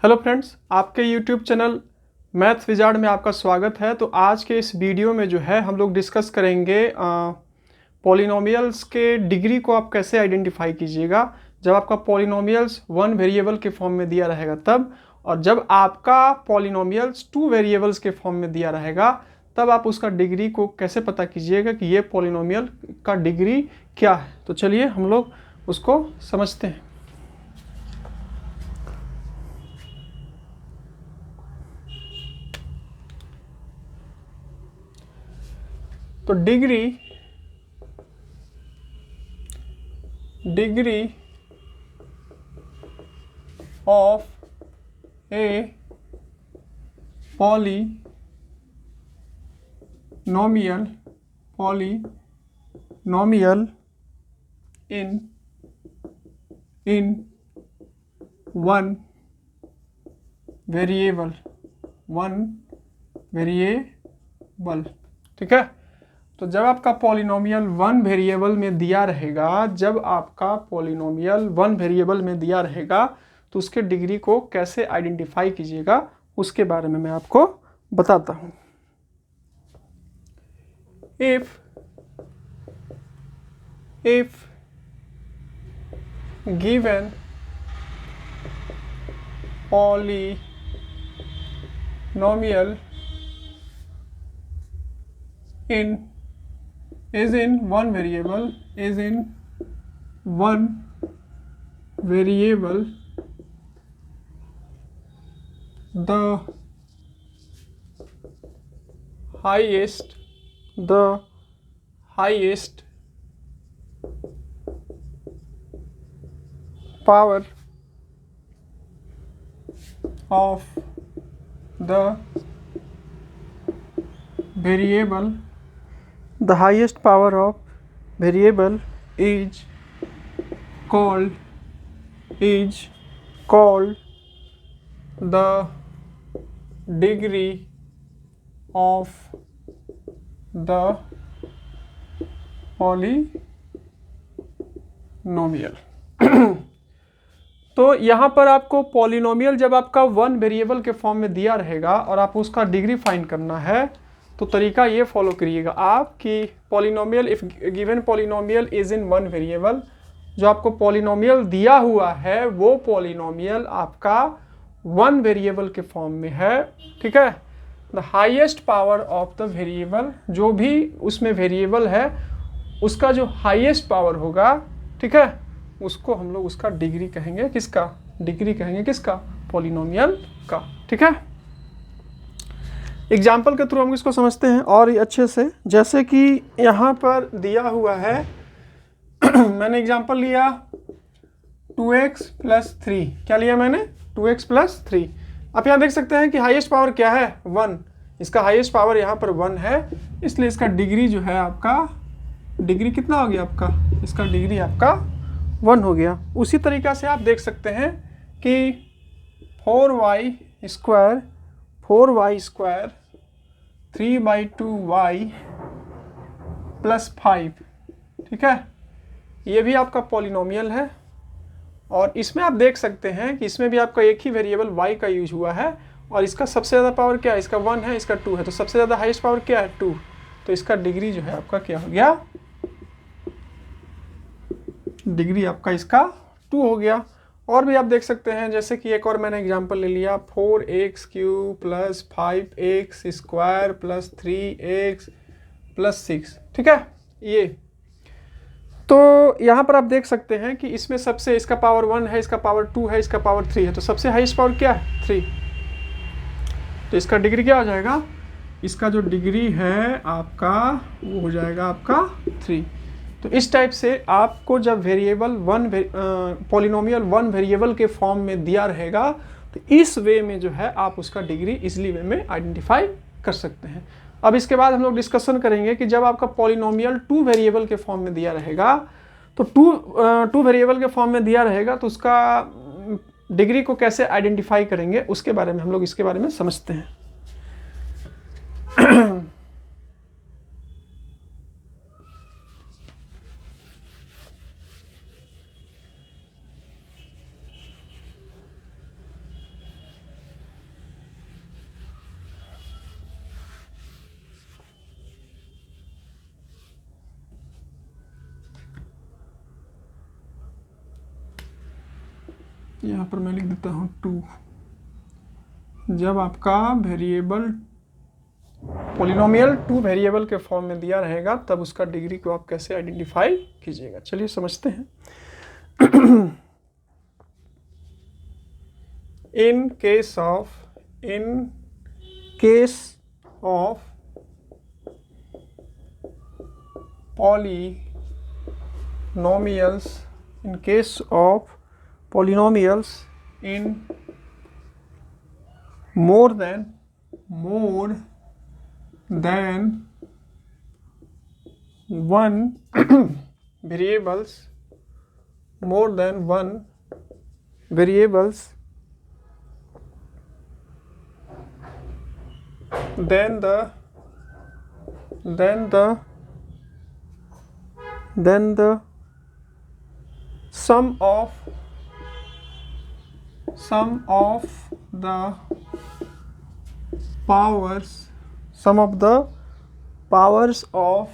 Hello friends, आपके YouTube channel math wizard में आपका स्वागत है। तो आज के इस वीडियो में जो है हम लोग डिस्कस करेंगे पॉलिनोमियल्स के डिग्री को आप कैसे आइडेंटिफाई कीजिएगा जब आपका पॉलिनोमियल्स वन वेरिएबल के फॉर्म में दिया रहेगा तब, और जब आपका पॉलिनोमियल्स टू वेरिएबल्स के फॉर्म में दिया रहेगा तब आप उसका डिग्री को कैसे पता कीजिएगा कि ये पॉलिनोमियल का डिग्री क्या है। तो चलिए हम लोग उसको समझते हैं। तो degree of a polynomial in one variable ठीक है। तो जब आपका पॉलिनोमियल वन वेरिएबल में दिया रहेगा तो उसके डिग्री को कैसे आइडेंटिफाई कीजिएगा उसके बारे में मैं आपको बताता हूं। If given polynomial is in one variable the highest power of the variable is called the degree of the polynomial। तो यहाँ पर आपको पॉलिनोमियल जब आपका वन वेरिएबल के फॉर्म में दिया रहेगा और आप उसका डिग्री फाइंड करना है तो तरीका ये फॉलो करिएगा आप कि polynomial if given polynomial is in one variable, जो आपको पॉलिनोमियल दिया हुआ है वो पॉलिनोमियल आपका वन वेरिएबल के फॉर्म में है, ठीक है। The highest power of the variable, जो भी उसमें वेरिएबल है उसका जो हाईएस्ट पावर होगा, ठीक है, उसको हम लोग उसका डिग्री कहेंगे। किसका डिग्री कहेंगे? किसका? पॉलिनोमियल का, ठीक है। एग्जाम्पल के थ्रू हम इसको समझते हैं और अच्छे से। जैसे कि यहाँ पर दिया हुआ है मैंने एग्जाम्पल लिया 2x + 3। क्या लिया मैंने? 2x + 3। आप यहाँ देख सकते हैं कि हाईएस्ट पावर क्या है? 1। इसका हाईएस्ट पावर यहाँ पर 1 है, इसलिए इसका डिग्री जो है आपका डिग्री कितना हो गया आपका? इसका डिग्री आपका 1 हो गया। उसी तरीक़ा से आप देख सकते हैं कि 4y² 3/2y + 5, ठीक है, ये भी आपका पॉलिनोमियल है। और इसमें आप देख सकते हैं कि इसमें भी आपका एक ही वेरिएबल y का यूज हुआ है और इसका सबसे ज़्यादा पावर क्या है? इसका 1 है, इसका 2 है, तो सबसे ज़्यादा हाईएस्ट पावर क्या है? 2। तो इसका डिग्री जो है आपका क्या हो गया? डिग्री आपका इसका 2 हो गया। और भी आप देख सकते हैं, जैसे कि एक और मैंने एग्जांपल ले लिया 4x³ + 5x² + 3x + 6, ठीक है। ये तो यहाँ पर आप देख सकते हैं कि इसमें सबसे इसका पावर 1 है, इसका पावर 2 है, इसका पावर 3 है, तो सबसे हाईएस्ट पावर क्या है? 3। तो इसका डिग्री क्या हो जाएगा? इसका जो डिग्री है आपका वो हो जाएगा आपका 3। तो इस टाइप से आपको जब वेरिएबल पॉलिनोमियल वन वेरिएबल के फॉर्म में दिया रहेगा तो इस वे में जो है आप उसका डिग्री इजीली वे में आइडेंटिफाई कर सकते हैं। अब इसके बाद हम लोग डिस्कशन करेंगे कि जब आपका पॉलिनोमियल टू वेरिएबल के फॉर्म में दिया रहेगा तो टू वेरिएबल के फॉर्म में दिया रहेगा तो उसका डिग्री को कैसे आइडेंटिफाई करेंगे उसके बारे में हम लोग इसके बारे में समझते हैं। यहाँ पर मैं लिख देता हूँ 2। जब आपका वेरिएबल पॉलिनोमियल 2 वेरिएबल के फॉर्म में दिया रहेगा तब उसका डिग्री को आप कैसे आइडेंटिफाई कीजिएगा। चलिए समझते हैं। In case of polynomials in more than one variables, then the sum of the powers of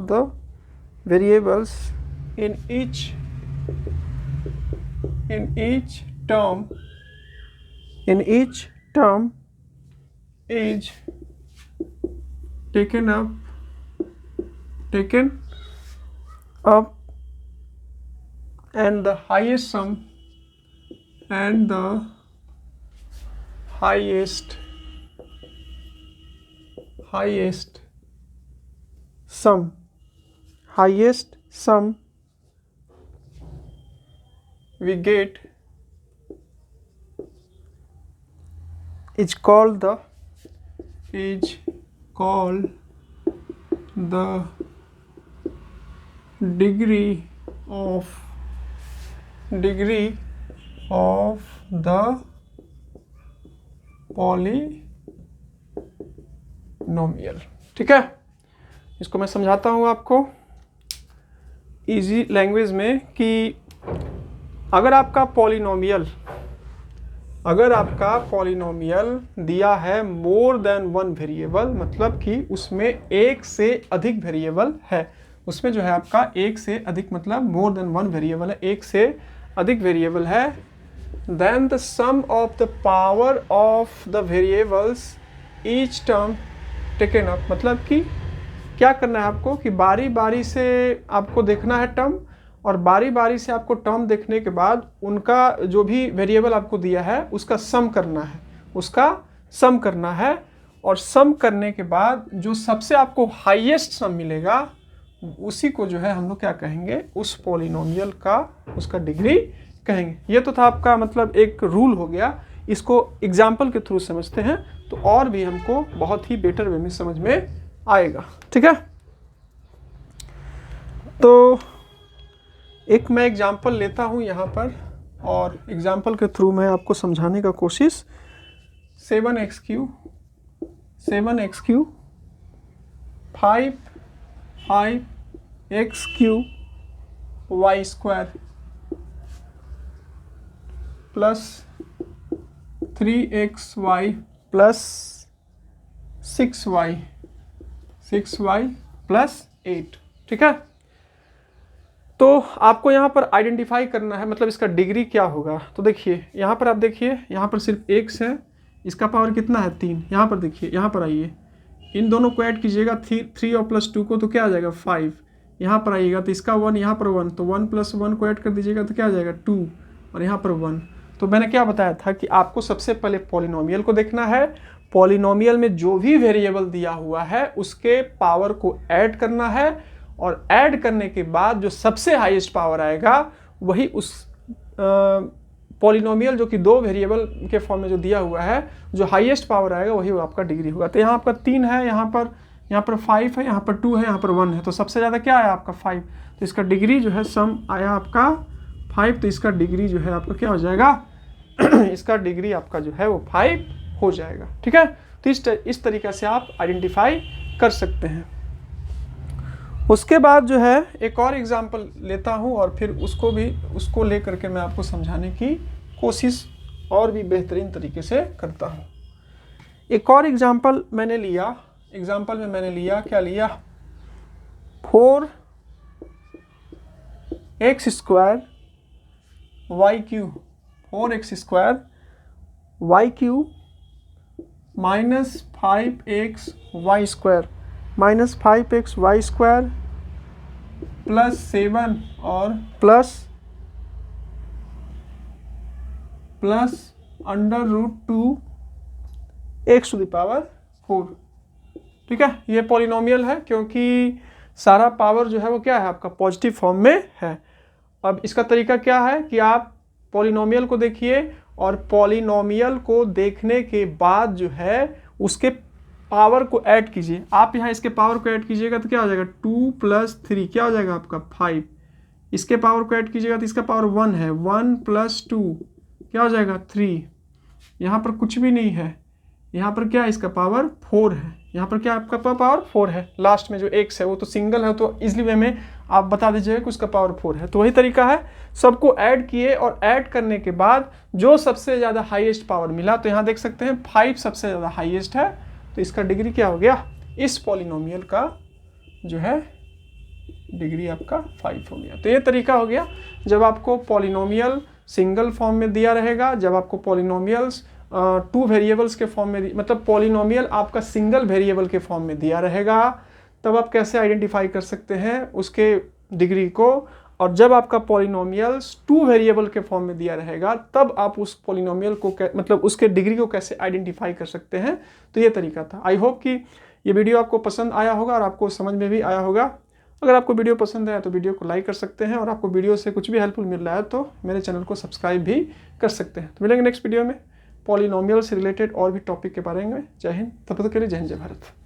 the variables in each term is taken up and the highest sum we get is called the degree of the polynomial। ठीक है, इसको मैं समझाता हूँ आपको easy language में कि अगर आपका पॉलिनोमियल दिया है मोर देन वन वेरिएबल, मतलब कि उसमें एक से अधिक वेरिएबल है, उसमें जो है आपका एक से अधिक मतलब मोर देन वन वेरिएबल है, एक से अधिक वेरिएबल है, then the sum of the power of the variables each term taken up. मतलब कि क्या करना है आपको कि बारी बारी से आपको देखना है टर्म, और बारी बारी से आपको टर्म देखने के बाद उनका जो भी वेरिएबल आपको दिया है उसका सम करना है, और सम करने के बाद जो सबसे आपको हाईएस्ट सम मिलेगा उसी को जो है हम लोग क्या कहेंगे, उस पॉलिनोमियल का उसका डिग्री कहेंगे। ये तो था आपका मतलब एक रूल हो गया, इसको एग्जाम्पल के थ्रू समझते हैं तो और भी हमको बहुत ही बेटर वे में समझ में आएगा। ठीक है, तो एक मैं एग्जाम्पल लेता हूँ यहाँ पर और एग्जाम्पल के थ्रू मैं आपको समझाने का कोशिश। 7x cube 5x cube y square plus 3xy plus 6y plus 8। ठीक है, तो आपको यहाँ पर आइडेंटिफाई करना है मतलब इसका डिग्री क्या होगा। तो देखिए यहाँ पर आप देखिए, यहाँ पर सिर्फ x है, इसका पावर कितना है 3। यहाँ पर देखिए, यहाँ पर आइए, इन दोनों को ऐड कीजिएगा 3 और प्लस 2 को तो क्या आ जाएगा 5। यहाँ पर आइएगा तो इसका 1, यहाँ पर 1, तो 1 प्लस 1 को ऐड कर दीजिएगा तो क्या आ जाएगा 2, और यहाँ पर 1। तो मैंने क्या बताया था कि आपको सबसे पहले पॉलिनोमियल को देखना है, पॉलिनोमियल में जो भी वेरिएबल दिया हुआ है उसके पावर को ऐड करना है, और ऐड करने के बाद जो सबसे हाईएस्ट पावर आएगा वही उस पॉलिनोमियल जो कि 2 वेरिएबल के फॉर्म में जो दिया हुआ है, जो हाईएस्ट पावर आएगा वही वो आपका डिग्री होगा। तो यहाँ आपका 3 है, यहाँ पर 5 है, यहाँ पर 2 है, यहाँ पर 1 है, तो सबसे ज़्यादा क्या आया आपका 5, तो इसका डिग्री जो है सम आया आपका 5, तो इसका डिग्री जो है आपका क्या हो जाएगा इसका डिग्री आपका जो है वो 5 हो जाएगा। ठीक है, तो इस तरीके से आप आइडेंटिफाई कर सकते हैं। उसके बाद जो है एक और एग्जांपल लेता हूं और फिर उसको लेकर के मैं आपको समझाने की कोशिश और भी बेहतरीन तरीके से करता हूं। एक और एग्जांपल मैंने लिया एग्जाम्पल में मैंने लिया, क्या लिया, 4x square y cube, 4x square y cube minus 5x y square, minus 5x y square plus 7 और plus √2 x to the power 4। ठीक है, ये पॉलिनोमियल है क्योंकि सारा पावर जो है वो क्या है आपका पॉजिटिव फॉर्म में है। अब इसका तरीका क्या है कि आप पॉलिनोमियल को देखिए और पॉलिनोमियल को देखने के बाद जो है उसके पावर को ऐड कीजिए। आप यहाँ इसके पावर को ऐड कीजिएगा तो क्या हो जाएगा, 2 + 3 क्या हो जाएगा आपका 5। इसके पावर को ऐड कीजिएगा तो इसका पावर 1 है, 1 + 2 क्या हो जाएगा 3। यहाँ पर कुछ भी नहीं है, यहाँ पर क्या है इसका पावर 4 है, यहाँ पर क्या आपका पावर 4 है। लास्ट में जो x है वो तो सिंगल है तो इजली वे में आप बता दीजिएगा कि उसका पावर 4 है। तो वही तरीका है, सबको ऐड किए और ऐड करने के बाद जो सबसे ज़्यादा हाईएस्ट पावर मिला, तो यहाँ देख सकते हैं 5 सबसे ज़्यादा हाईएस्ट है, तो इसका डिग्री क्या हो गया, इस पॉलिनोमियल का जो है डिग्री आपका 5 हो गया। तो ये तरीका हो गया जब आपको पॉलिनोमियल सिंगल फॉर्म में दिया रहेगा, जब आपको पॉलिनोमियल्स 2 वेरिएबल्स के फॉर्म में, मतलब पॉलिनोमियल आपका सिंगल वेरिएबल के फॉर्म में दिया रहेगा, तब आप कैसे आइडेंटिफाई कर सकते हैं उसके डिग्री को। और जब आपका पॉलिनोमियल्स 2 वेरिएबल के फॉर्म में दिया रहेगा तब आप उस पॉलिनोमियल को मतलब उसके डिग्री को कैसे आइडेंटिफाई कर सकते हैं। तो ये तरीका था। आई होप कि ये वीडियो आपको पसंद आया होगा और आपको समझ में भी आया होगा। अगर आपको वीडियो पसंद आया तो वीडियो को लाइक कर सकते हैं और आपको वीडियो से कुछ भी हेल्पफुल मिल रहा है तो मेरे चैनल को सब्सक्राइब भी कर सकते हैं। तो मिलेंगे नेक्स्ट वीडियो में पॉलिनोमियल से रिलेटेड और भी टॉपिक के बारे में। जय हिंद, तब तक के लिए जय हिंद, जय भारत।